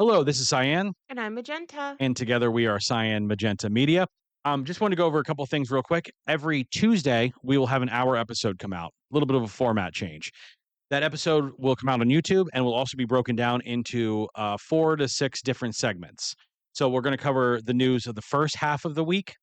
Hello, this is Cyan, And I'm Magenta. and together we are Cyan Magenta Media. Just want to go over a couple things real quick. Every Tuesday, we will have an hour episode come out, a little bit of a format change. That episode will come out on YouTube and will also be broken down into 4 to 6 different segments. So we're going to cover the news of the first half of the week.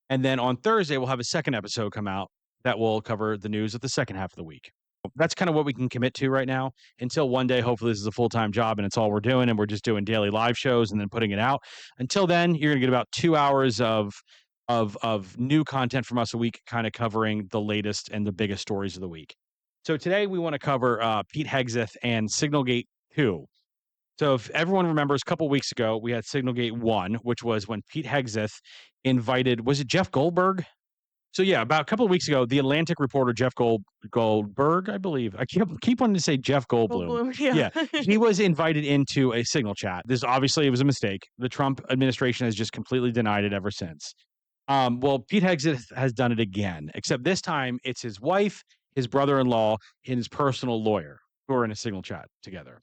And then on Thursday, we'll have a second episode come out that will cover the news of the second half of the week. That's kind of what we can commit to right now until one day, hopefully, this is a full time job and it's all we're doing. And we're just doing daily live shows and then putting it out. Until then, you're going to get about 2 hours of new content from us a week, kind of covering the latest and the biggest stories of the week. So today we want to cover Pete Hegseth and Signalgate 2. So if everyone remembers, a couple weeks ago, we had Signalgate 1, which was when Pete Hegseth invited, was it Jeff Goldberg? So yeah, about a couple of weeks ago, the Atlantic reporter Jeff Goldberg, I believe. I keep wanting to say Jeff Goldblum. Goldblum, yeah. Yeah, he was invited into a Signal chat. This obviously it was a mistake. The Trump administration has just completely denied it ever since. Well, Pete Hegseth has done it again, except this time it's his wife, his brother-in-law, and his personal lawyer who are in a Signal chat together.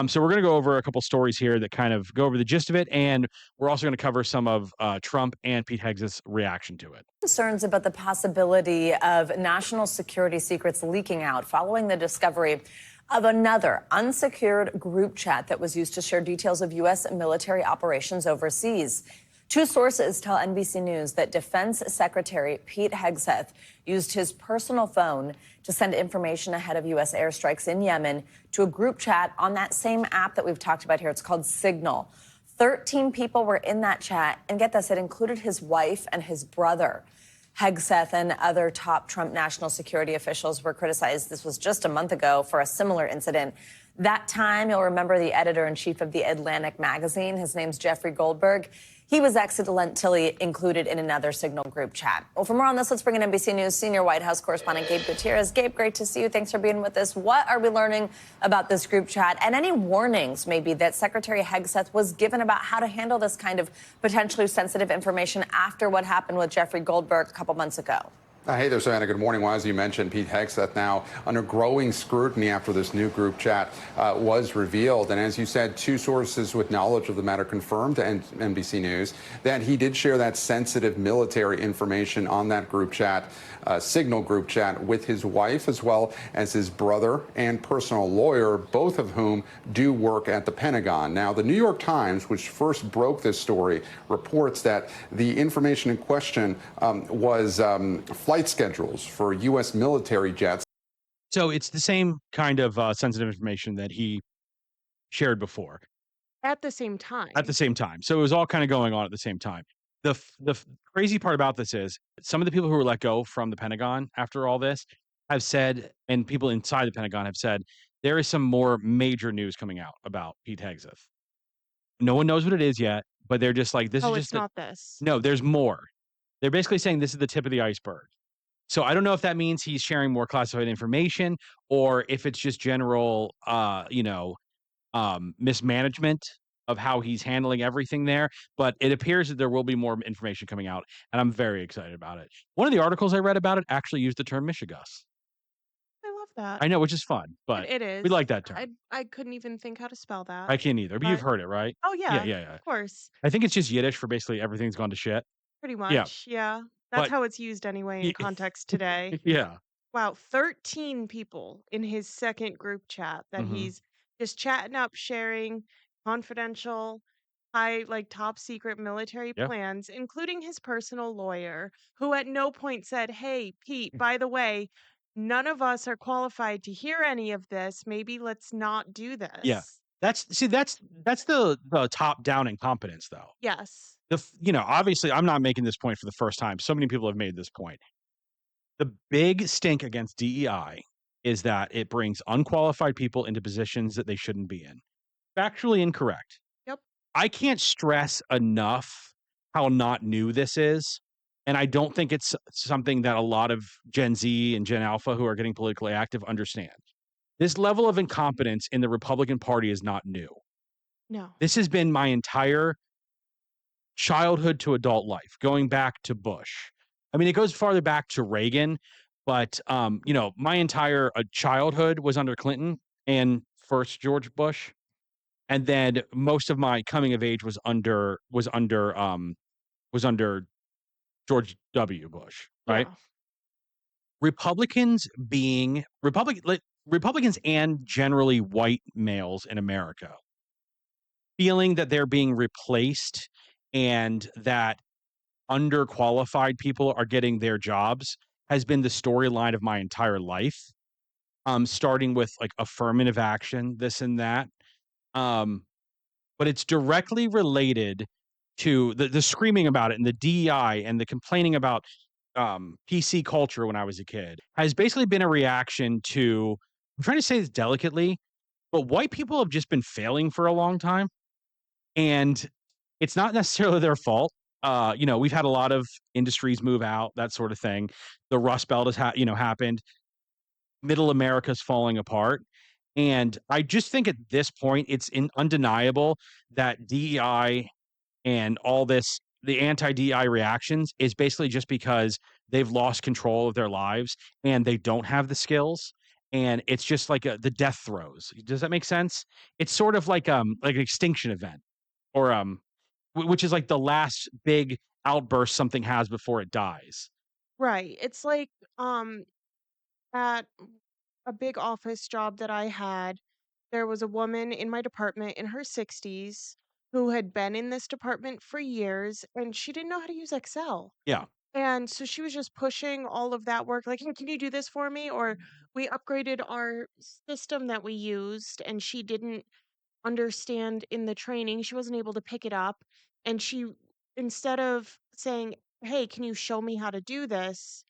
So we're going to go over a couple stories here that kind of go over the gist of it, and we're also going to cover some of Trump and Pete Hegseth's reaction to it. Concerns about the possibility of national security secrets leaking out following the discovery of another unsecured group chat that was used to share details of U.S. military operations overseas. Two sources tell NBC News that Defense Secretary Pete Hegseth used his personal phone to send information ahead of U.S. airstrikes in Yemen to a group chat on that same app that we've talked about here. It's called Signal. 13 people were in that chat, and get this, it included his wife and his brother. Hegseth and other top Trump national security officials were criticized. This was just a month ago for a similar incident. That time, you'll remember the editor-in-chief of the Atlantic magazine. His name's Jeffrey Goldberg. He was accidentally included in another Signal group chat. Well, for more on this, let's bring in NBC News senior White House correspondent Gabe Gutierrez. Gabe, great to see you. Thanks for being with us. What are we learning about this group chat, and any warnings maybe that Secretary Hegseth was given about how to handle this kind of potentially sensitive information after what happened with Jeffrey Goldberg a couple months ago? Hey there, Savannah. Good morning. Well, as you mentioned, Pete Hegseth now under growing scrutiny after this new group chat was revealed. And as you said, two sources with knowledge of the matter confirmed to NBC News that he did share that sensitive military information on that group chat, Signal group chat, with his wife as well as his brother and personal lawyer, both of whom do work at the Pentagon. Now, the New York Times, which first broke this story, reports that the information in question was flight schedules for U.S. military jets. So it's the same kind of sensitive information that he shared before At the same at the time. same time. So it was all kind of going on at the same time. The crazy part about this is some of the people who were let go from the Pentagon after all this have said, and people inside the Pentagon have said, there is some more major news coming out about Pete Hegseth. No one knows what it is yet, but they're just like, this is Oh, just it's the, not this. no, there's more. They're basically saying this is the tip of the iceberg. So I don't know if that means he's sharing more classified information or if it's just general, mismanagement of how he's handling everything there. But it appears that there will be more information coming out, and I'm very excited about it. One of the articles I read about it actually used the term Michigas. I love that. I know, which is fun, It, but it we is. like that term. I couldn't even think how to spell that. I can't either, but you've But, heard it, right? oh, Yeah, yeah, yeah, yeah. of course. I think it's just Yiddish for basically everything's gone to shit. Pretty Yeah, much. Yeah. That's but how it's used anyway in context today. yeah. Wow. 13 people in his second group chat that Mhm. he's just chatting up, sharing confidential, high, like top secret military Yeah. plans, including his personal lawyer, who at no point said, "Hey, Pete, by the way, none of us are qualified to hear any of this. Maybe let's not do Yeah. this." That's the top-down incompetence, though. Yes. Obviously, I'm not making this point for the first time. So many people have made this point. The big stink against DEI is that it brings unqualified people into positions that they shouldn't be in. Factually incorrect. Yep. I can't stress enough how not new this is, and I don't think it's something that a lot of Gen Z and Gen Alpha who are getting politically active understand. This level of incompetence in the Republican Party is not new. No. This has been my entire childhood to adult life, going back to Bush. I mean, it goes farther back to Reagan, but my entire childhood was under Clinton and first George Bush. and then most of my coming of age was under George W. Bush, right? Yeah. Republicans being Republicans and generally white males in America feeling that they're being replaced and that underqualified people are getting their jobs has been the storyline of my entire life. Starting with like affirmative action, this and that. Um, but it's directly related to the screaming about it and the DEI and the complaining about PC culture when I was a kid has basically been a reaction to, I'm trying to say this delicately, but white people have just been failing for a long time. And it's not necessarily their fault. We've had a lot of industries move out, that sort of thing. The Rust Belt has happened. Middle America's falling apart. And I just think at this point, it's undeniable that DEI and all this, the anti DEI reactions is basically just because they've lost control of their lives and they don't have the skills. And it's just like the death throes. Does that make sense? It's sort of like an extinction event, or which is like the last big outburst something has before it dies. Right. It's like at a big office job that I had, there was a woman in my department in her 60s who had been in this department for years and she didn't know how to use Excel. Yeah, And so she was just pushing all of that work, like, "Hey, can you do this for me?" Or we upgraded our system that we used and she didn't understand in the training. She wasn't able to pick it up. And she, instead of saying, "Hey, can you show me how to do this?"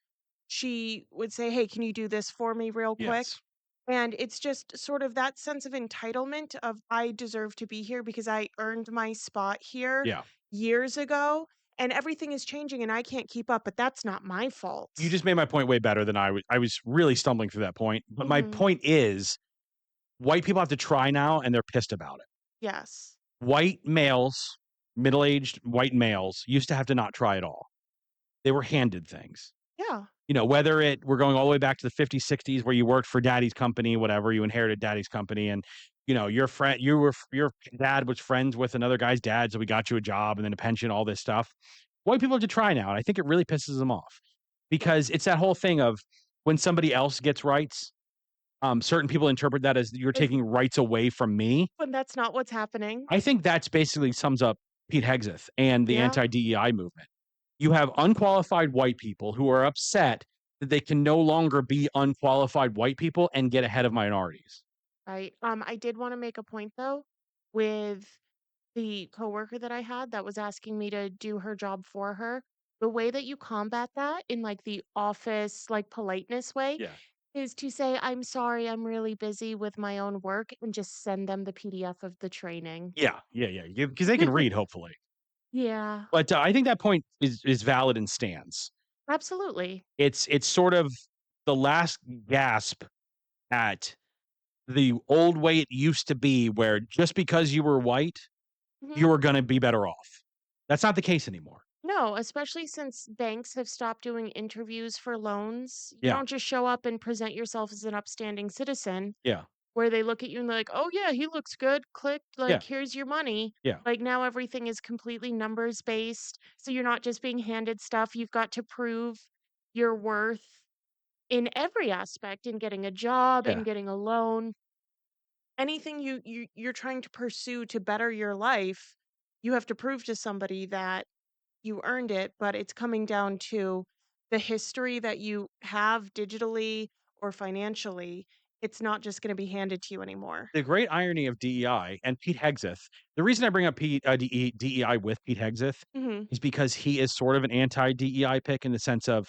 she would say, "Hey, can you do this for me real quick?" yes, And it's just sort of that sense of entitlement of I deserve to be here because I earned my spot here yeah. years ago and everything is changing and I can't keep up, but that's not my You fault. just made my point way better than I was really stumbling through that point. But my Mhm. point is, white people have to try now, and they're pissed about it. Yes. White males, middle-aged white males, used to have to not try at all. They were handed things. Yeah. Whether we're going all the way back to the 50s, 60s where you worked for daddy's company, whatever, you inherited daddy's company, and your dad was friends with another guy's dad, so we got you a job and then a pension, all this stuff. White people have to try now, and I think it really pisses them off Yeah. because it's that whole thing of when somebody else gets rights, certain people interpret that as you're Is taking rights away from me. when that's not what's happening. I think that's basically sums up Pete Hegseth and the Yeah. anti-DEI movement. You have unqualified white people who are upset that they can no longer be unqualified white people and get ahead of minorities. Right. I did want to make a point though with the coworker that I had that was asking me to do her job for her. The way that you combat that in like the office, like politeness way Yeah. is to say, "I'm sorry, I'm really busy with my own work," and just send them the PDF of the training. Yeah, yeah, yeah, because they can read, hopefully. Yeah, But, I think that point is valid and stands. absolutely. It's sort of the last gasp at the old way it used to be where just because you were white, Mhm. you were gonna be better off. That's not the case anymore. No, especially since banks have stopped doing interviews for loans. You Yeah, don't just show up and present yourself as an upstanding citizen. yeah, Where they look at you and they're like, "Oh, yeah, he looks good. Click, yeah, like, here's your money." yeah. Like, now everything is completely numbers based, so you're not just being handed stuff, you've got to prove your worth in every aspect, in getting a job, in Yeah. getting a loan. Anything you're trying to pursue to better your life, you have to prove to somebody that you earned it, but it's coming down to the history that you have digitally or financially. It's not just gonna be handed to you anymore. The great irony of DEI and Pete Hegseth, the reason I bring up DEI with Pete Hegseth Mhm. is because he is sort of an anti-DEI pick in the sense of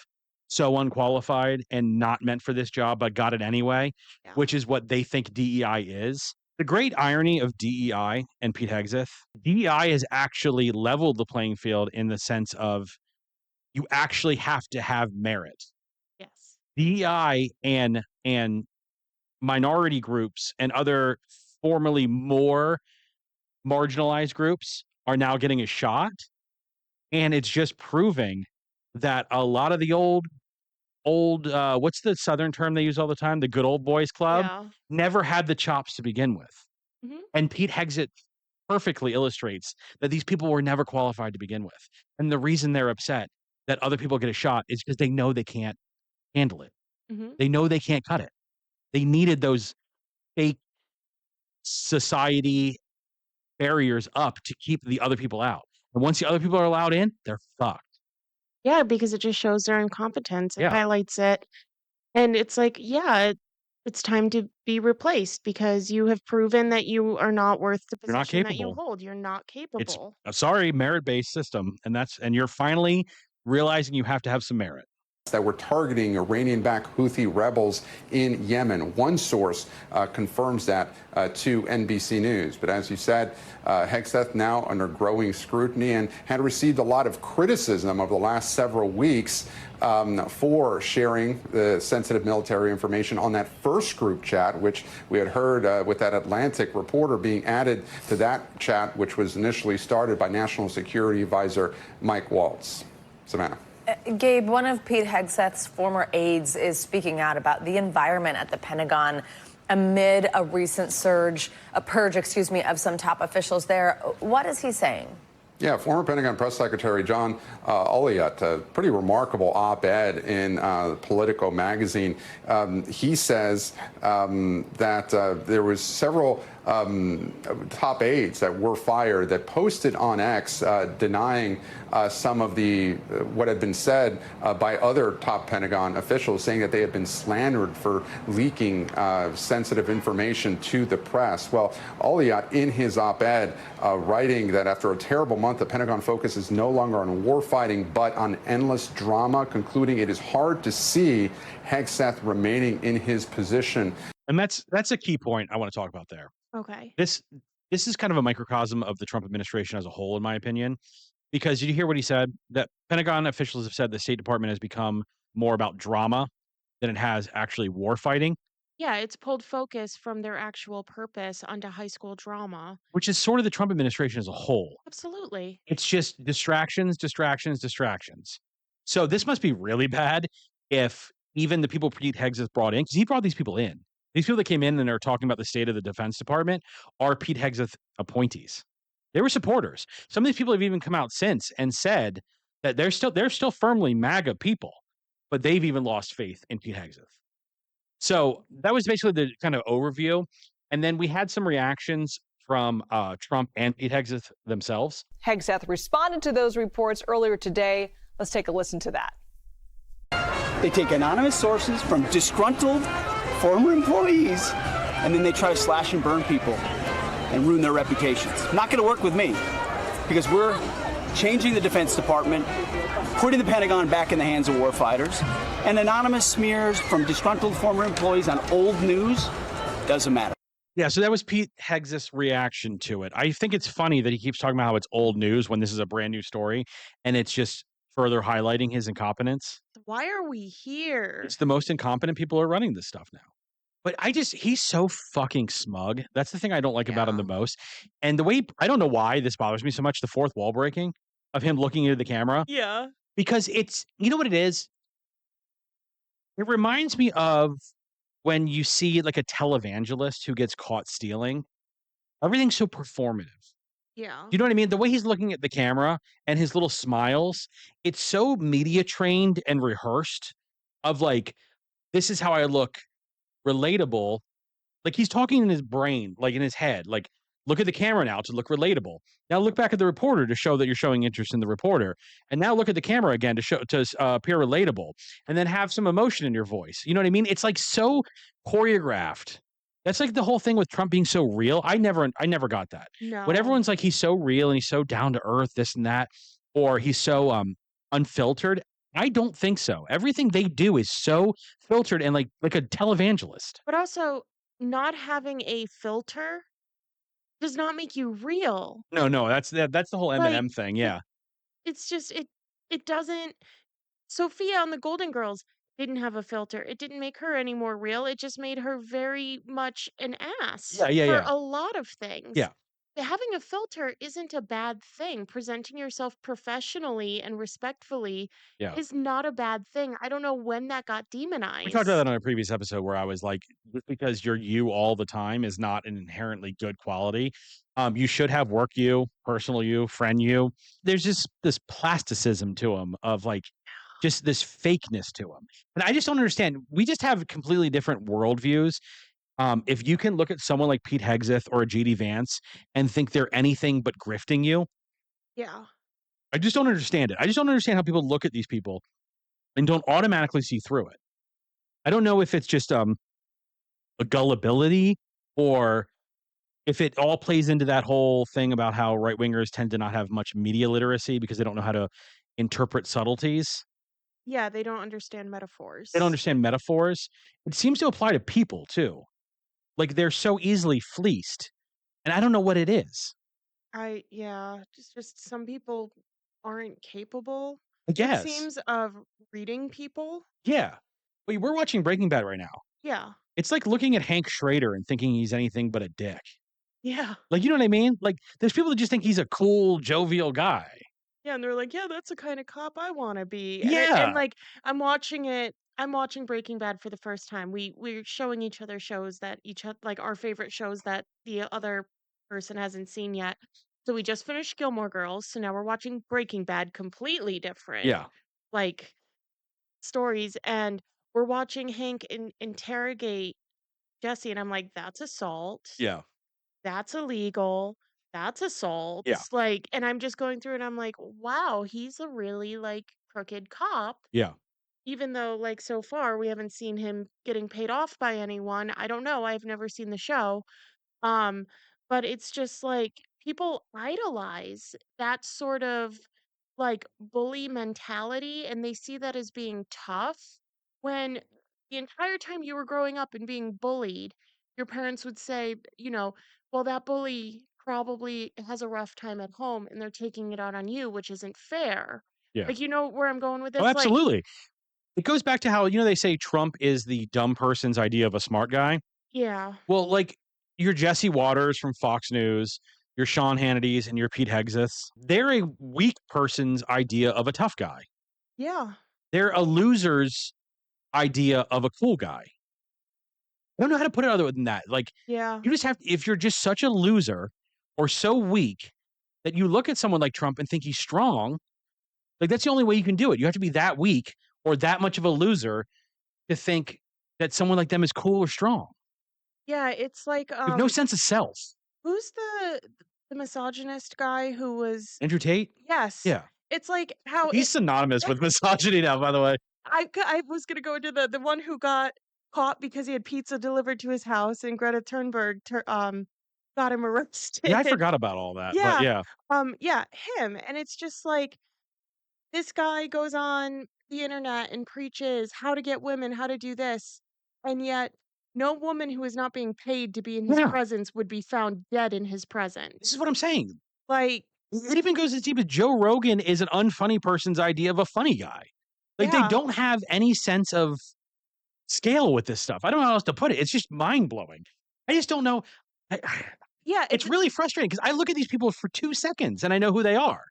so unqualified and not meant for this job, but got it anyway, Yeah. which is what they think DEI is. The great irony of DEI and Pete Hegseth, DEI has actually leveled the playing field in the sense of you actually have to have merit. Yes. DEI and minority groups and other formerly more marginalized groups are now getting a shot, and it's just proving that a lot of the what's the Southern term they use all the time? The good old boys club Yeah. never had the chops to begin with. Mhm. And Pete Hegseth perfectly illustrates that these people were never qualified to begin with. And the reason they're upset that other people get a shot is because they know they can't handle it. Mhm. They know they can't cut it. They needed those fake society barriers up to keep the other people out. And once the other people are allowed in, they're fucked. Yeah, because it just shows their incompetence. It Yeah, highlights it. And it's like, yeah, it's time to be replaced because you have proven that you are not worth the you're not position that you capable. hold. You're not It's capable. sorry, merit-based system, and you're finally realizing you have to have some merit. That were targeting Iranian-backed Houthi rebels in Yemen. One source confirms that to NBC News. But as you said, Hegseth now under growing scrutiny and had received a lot of criticism over the last several weeks for sharing the sensitive military information on that first group chat, which we had heard with that Atlantic reporter being added to that chat, which was initially started by National Security Advisor Mike Waltz. Savannah. Gabe, one of Pete Hegseth's former aides is speaking out about the environment at the Pentagon amid a recent purge, of some top officials there. What is he saying? Yeah, former Pentagon Press Secretary John Oliot, a pretty remarkable op-ed in Politico magazine. He says that there was several top aides that were fired that posted on X denying some of the what had been said by other top Pentagon officials, saying that they had been slandered for leaking sensitive information to the press. Well, Oliot, in his op-ed, writing that after a terrible month, the Pentagon focus is no longer on warfighting, but on endless drama, concluding it is hard to see Hegseth remaining in his position. And that's a key point I want to talk about there. Okay. This is kind of a microcosm of the Trump administration as a whole, in my opinion, because did you hear what he said? That Pentagon officials have said the State Department has become more about drama than it has actually war fighting, Yeah, it's pulled focus from their actual purpose onto high school drama. which is sort of the Trump administration as a whole. Absolutely. It's just distractions, distractions, distractions. So this must be really bad if even the people Pete Hegseth brought in, because he brought these people in. These people that came in and are talking about the state of the Defense Department are Pete Hegseth appointees. They were supporters. Some of these people have even come out since and said that they're still firmly MAGA people, but they've even lost faith in Pete Hegseth. So that was basically the kind of overview. And then we had some reactions from Trump and Pete Hegseth themselves. Hegseth responded to those reports earlier today. Let's take a listen to that. They take anonymous sources from disgruntled former employees, and then they try to slash and burn people and ruin their reputations. Not going to work with me, because we're changing the Defense Department, putting the Pentagon back in the hands of warfighters, and anonymous smears from disgruntled former employees on old news doesn't matter. Yeah, so that was Pete Hegseth's reaction to it. I think it's funny that he keeps talking about how it's old news when this is a brand new story, and it's just further highlighting his incompetence. Why are we here? It's the most incompetent people are running this stuff now. But he's so fucking smug. That's the thing I don't like about him the Yeah. most. And the way, I don't know why this bothers me so much, the fourth wall breaking of him looking into the camera, Yeah. because you know what it is? It reminds me of when you see like a televangelist who gets caught stealing. Everything's so performative. Yeah. You know what I mean? The way he's looking at the camera and his little smiles, it's so media trained and rehearsed of like, this is how I look relatable. Like he's talking in his brain, like in his head, like look at the camera now to look relatable. Now look back at the reporter to show that you're showing interest in the reporter. And now look at the camera again to appear relatable, and then have some emotion in your voice. You know what I mean? It's like so choreographed. That's like the whole thing with Trump being so real. I never got that. When No. everyone's like he's so real and he's so down to earth, this and that, or he's so unfiltered. I don't think so. Everything they do is so filtered and like a televangelist. But also, not having a filter does not make you real. No, that's the whole Like, Eminem thing, it yeah. it's just it doesn't. Sophia on the Golden Girls didn't have a filter. It didn't make her any more real. It just made her very much an ass Yeah, yeah, for yeah. a lot of things. Yeah. having a filter isn't a bad thing. Presenting yourself professionally and respectfully Yeah. is not a bad thing. I don't know when that got We talked about that demonized. on a previous episode where I was like, just because you're you all the time is not an inherently good quality. You should have work you, personal you, friend you. There's just this plasticism to them of like just this fakeness to them. And I just don't understand. We just have completely different worldviews. If you can look at someone like Pete Hegseth or a JD Vance and think they're anything but grifting you, Yeah. I just don't understand it. I just don't understand how people look at these people and don't automatically see through it. I don't know if it's just a gullibility or if it all plays into that whole thing about how right wingers tend to not have much media literacy because they don't know how to interpret subtleties. Yeah, they don't understand They don't metaphors. understand metaphors. It seems to apply to people too. Like they're so easily fleeced, and I don't know what it is. Yeah, just some people aren't capable, I it guess. seems, of reading people. Yeah. We're watching Breaking Bad right now. Yeah. It's like looking at Hank Schrader and thinking he's anything but a dick. Yeah. Like, you know what I mean? Like, there's people that just think he's a cool, jovial guy. Yeah, and they're like, "Yeah, that's the kinda cop I wanna be." And, Yeah. like, I'm watching Breaking Bad for the first time. We're showing each other shows that like, our favorite shows that the other person hasn't seen yet. So we just finished Gilmore Girls, so now we're watching Breaking Bad, completely different, Yeah. like, stories, and we're watching Hank interrogate Jesse, and I'm like, "That's assault. Yeah. That's illegal. That's assault." Yeah. Like, and I'm just going through and I'm like, wow, he's a really like crooked cop. Yeah. Even though, like, so far we haven't seen him getting paid off by anyone. I don't know. I've never seen the show. Um, but it's just like people idolize that sort of like bully mentality and they see that as being tough when the entire time you were growing up and being bullied, your parents would say, well, that bully probably has a rough time at home and they're taking it out on you, which isn't fair. Yeah. Like, you know where I'm going with Oh, this? Like, absolutely. It goes back to how, they say Trump is the dumb person's idea of a smart guy. yeah, Well, like your Jesse Waters from Fox News, your Sean Hannity's, and your Pete Hegseths, they're a weak person's idea of a tough guy. yeah, They're a loser's idea of a cool guy. I don't know how to put it other than that. Like, yeah. you just have if you're just such a loser or so weak that you look at someone like Trump and think he's strong, like that's the only way you can do it. You have to be that weak or that much of a loser to think that someone like them is cool or strong. Yeah, it's like, You have no sense of self. who's the misogynist guy who was Andrew Tate? yes. Yeah. It's like how He's synonymous with misogyny now, by the way. I was gonna go into the one who got caught because he had pizza delivered to his house and Greta Thunberg got him Yeah, I arrested. forgot about all that, but Yeah. yeah. Yeah, him. And it's just like this guy goes on the internet and preaches how to get women, how to do this. And yet no woman who is not being paid to be in his Yeah. presence would be found dead in his This is presence. what I'm saying. Like, It even goes as deep as Joe Rogan is an unfunny person's idea of a funny guy. Like, they yeah. don't have any sense of scale with this stuff. I don't know how else to put it. It's just mind-blowing. I just don't know. I Yeah, it's really frustrating because I look at these people for 2 seconds and I know who they are.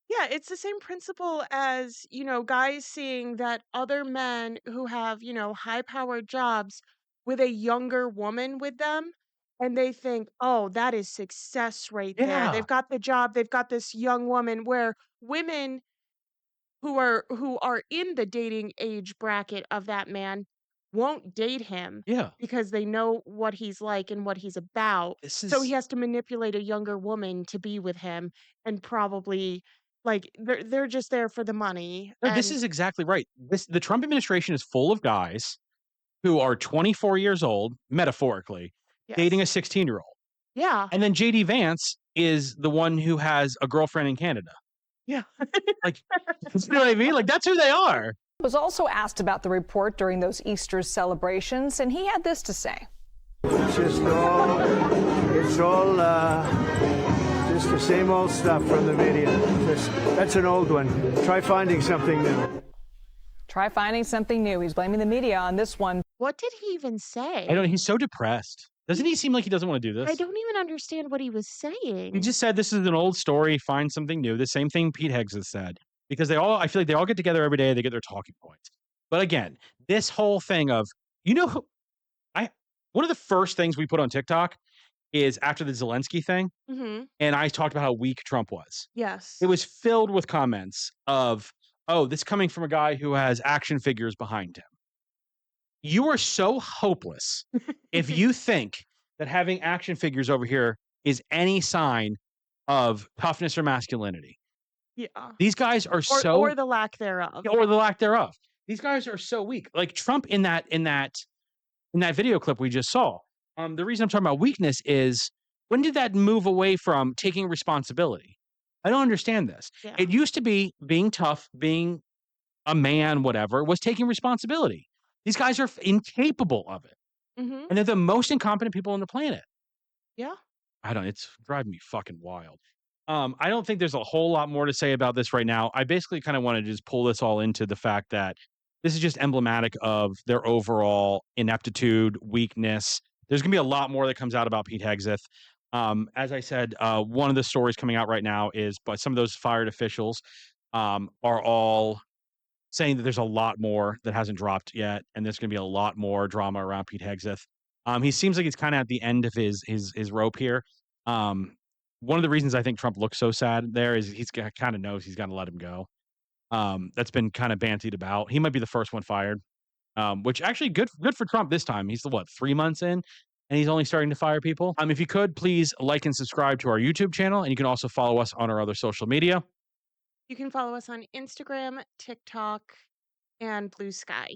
yeah, it's the same principle as, guys seeing that other men who have, high-powered jobs with a younger woman with them, and they think, "Oh, that is success right there. Yeah. They've got the job, they've got this young woman," where women who are in the dating age bracket of that man won't date him Yeah. because they know what he's like and what he's about. This So he is has to manipulate a younger woman to be with him and probably like they're just there for the money. no, this And is exactly right. The Trump administration is full of guys who are 24 years old, metaphorically, dating yes. a 16-year-old. Yeah. And then JD Vance is the one who has a girlfriend in Canada. Yeah. Like, you know what I mean? Like, that's who they are. Was also asked about the report during those Easter celebrations, and he had this to say. It's all just the same old stuff from the media. That's an old one. Try finding something new. Try finding something new. He's blaming the media on this one. What did he even say? I don't. He's so depressed. Doesn't he seem like he doesn't want to do I this? don't even understand what he was He saying. just said this is an old story, find something new. The same thing Pete Hegseth said. Because I feel like they all get together every day, they get their talking points. But again, this whole thing of, you know, I one of the first things we put on TikTok is after the Zelensky thing, Mhm. and I talked about how weak Trump was. Yes. It was filled with comments of, "Oh, this coming from a guy who has action figures behind him." You are so hopeless if you think that having action figures over here is any sign of toughness or masculinity. Yeah. These guys are so Or the lack thereof. or the lack thereof. These guys are so weak. Like Trump in that video clip we just saw. The reason I'm talking about weakness is when did that move away from taking responsibility? I don't understand this. Yeah. It used to be being tough, being a man, whatever, was taking responsibility. These guys are incapable of it. Mhm. And they're the most incompetent people on the planet. Yeah. It's driving me fucking wild. I don't think there's a whole lot more to say about this right now. I basically kind of want to just pull this all into the fact that this is just emblematic of their overall ineptitude, weakness. There's going to be a lot more that comes out about Pete Hegseth. As I said, one of the stories coming out right now is, but some of those fired officials are all saying that there's a lot more that hasn't dropped yet, and there's going to be a lot more drama around Pete Hegseth. He seems like he's kind of at the end of his rope here. Um, One of the reasons I think Trump looks so sad there is he's kind of knows he's got to let him go. That's been kind of bantied about. He might be the first one fired, which actually good for Trump this time. He's the what 3 months in, and he's only starting to fire people. If you could please like and subscribe to our YouTube channel, and you can also follow us on our other social media. You can follow us on Instagram, TikTok, and Blue Sky.